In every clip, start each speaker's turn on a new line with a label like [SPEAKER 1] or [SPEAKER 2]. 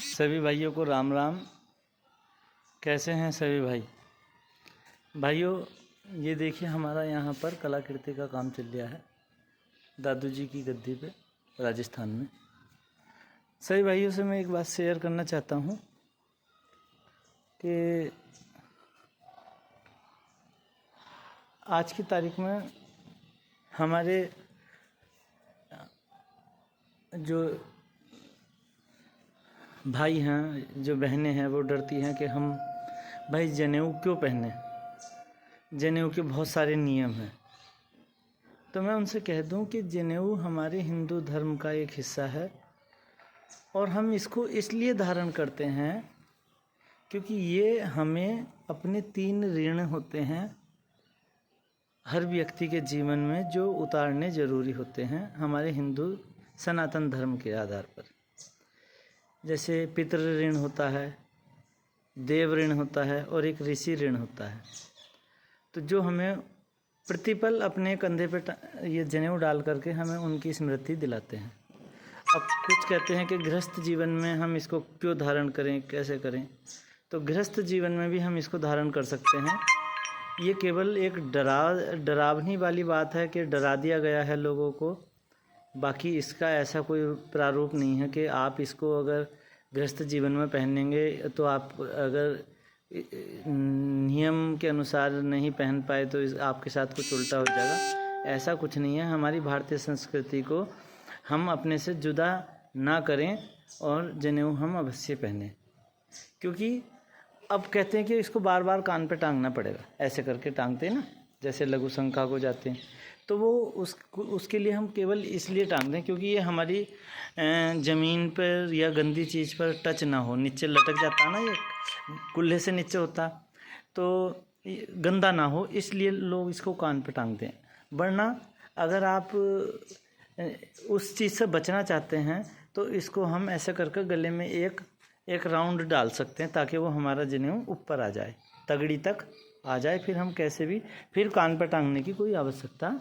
[SPEAKER 1] सभी भाइयों को राम राम। कैसे हैं सभी भाई? भाइयों, ये देखिए हमारा यहाँ पर कलाकृति का काम चल रहा है दादू जी की गद्दी पे राजस्थान में। सभी भाइयों से मैं एक बात शेयर करना चाहता हूँ कि आज की तारीख में हमारे जो भाई हैं, जो बहनें हैं, वो डरती हैं कि हम भाई जनेऊ क्यों पहने। जनेऊ के बहुत सारे नियम हैं। तो मैं उनसे कह दूं कि जनेऊ हमारे हिंदू धर्म का एक हिस्सा है और हम इसको इसलिए धारण करते हैं क्योंकि ये हमें अपने 3 ऋण होते हैं हर व्यक्ति के जीवन में जो उतारने ज़रूरी होते हैं हमारे हिंदू सनातन धर्म के आधार पर। जैसे पितृ ऋण होता है, देव ऋण होता है और एक ऋषि ऋण होता है। तो जो हमें प्रतिपल अपने कंधे पे ये जनेऊ डाल करके हमें उनकी स्मृति दिलाते हैं। अब कुछ कहते हैं कि गृहस्थ जीवन में हम इसको क्यों धारण करें, कैसे करें। तो गृहस्थ जीवन में भी हम इसको धारण कर सकते हैं। ये केवल एक डरावनी वाली बात है कि डरा दिया गया है लोगों को। बाकी इसका ऐसा कोई प्रारूप नहीं है कि आप इसको अगर गृहस्थ जीवन में पहनेंगे तो आप अगर नियम के अनुसार नहीं पहन पाए तो आपके साथ कुछ उल्टा हो जाएगा। ऐसा कुछ नहीं है। हमारी भारतीय संस्कृति को हम अपने से जुदा ना करें और जनेऊ हम अवश्य पहने। क्योंकि अब कहते हैं कि इसको बार बार कान पे टांगना पड़ेगा, ऐसे करके टांगते हैं ना, जैसे लघु शंका को जाते हैं। तो वो उसके लिए हम केवल इसलिए टांग दें क्योंकि ये हमारी ज़मीन पर या गंदी चीज़ पर टच ना हो। नीचे लटक जाता ना, ये कुल्हे से नीचे होता, तो गंदा ना हो, इसलिए लोग इसको कान पे टांगते हैं। वरना अगर आप उस चीज़ से बचना चाहते हैं तो इसको हम ऐसे करके गले में एक राउंड डाल सकते हैं ताकि वो हमारा जनेऊ ऊपर आ जाए, तगड़ी तक आ जाए। फिर हम कैसे भी फिर कान पर टांगने की कोई आवश्यकता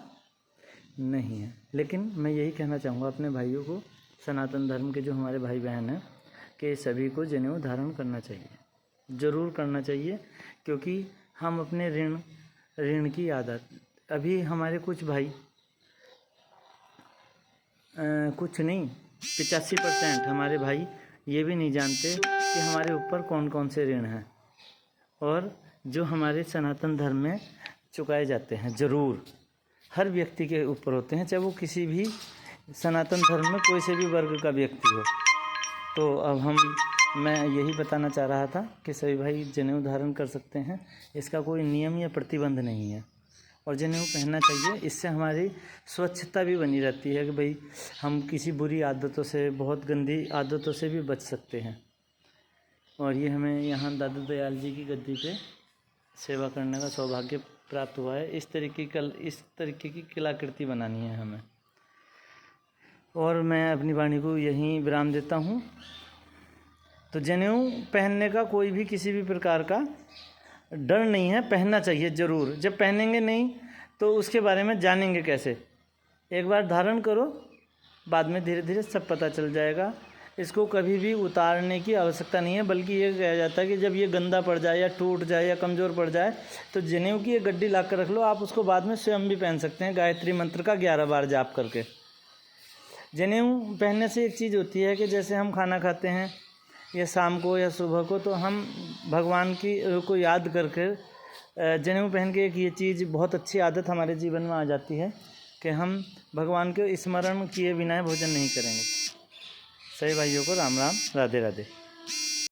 [SPEAKER 1] नहीं है। लेकिन मैं यही कहना चाहूँगा अपने भाइयों को, सनातन धर्म के जो हमारे भाई बहन हैं, कि सभी को जनेऊ धारण करना चाहिए, ज़रूर करना चाहिए। क्योंकि हम अपने ऋण की आदत, अभी हमारे कुछ भाई कुछ नहीं 85% हमारे भाई ये भी नहीं जानते कि हमारे ऊपर कौन कौन से ऋण हैं और जो हमारे सनातन धर्म में चुकाए जाते हैं। ज़रूर हर व्यक्ति के ऊपर होते हैं, चाहे वो किसी भी सनातन धर्म में कोई से भी वर्ग का व्यक्ति हो। तो अब मैं यही बताना चाह रहा था कि सभी भाई जनेऊ धारण कर सकते हैं। इसका कोई नियम या प्रतिबंध नहीं है और जनेऊ पहनना चाहिए। इससे हमारी स्वच्छता भी बनी रहती है कि भाई हम किसी बुरी आदतों से, बहुत गंदी आदतों से भी बच सकते हैं। और ये हमें यहाँ दादू दयाल जी की गद्दी पे सेवा करने का सौभाग्य प्राप्त हुआ है। इस तरीके की कलाकृति बनानी है हमें। और मैं अपनी वाणी को यहीं विराम देता हूँ। तो जनेऊ पहनने का कोई भी किसी भी प्रकार का डर नहीं है, पहनना चाहिए ज़रूर। जब पहनेंगे नहीं तो उसके बारे में जानेंगे कैसे। एक बार धारण करो, बाद में धीरे धीरे सब पता चल जाएगा। इसको कभी भी उतारने की आवश्यकता नहीं है, बल्कि ये कहा जाता है कि जब ये गंदा पड़ जाए या टूट जाए या कमज़ोर पड़ जाए तो जनेऊ की ये गड्डी ला कर रख लो। आप उसको बाद में स्वयं भी पहन सकते हैं, गायत्री मंत्र का 11 बार जाप करके। जनेऊ पहनने से एक चीज़ होती है कि जैसे हम खाना खाते हैं या शाम को या सुबह को, तो हम भगवान की को याद करके जनेऊ पहन के एक ये चीज़, बहुत अच्छी आदत हमारे जीवन में आ जाती है कि हम भगवान के स्मरण किए बिना भोजन नहीं करेंगे। सभी भाइयों को राम राम, राधे राधे।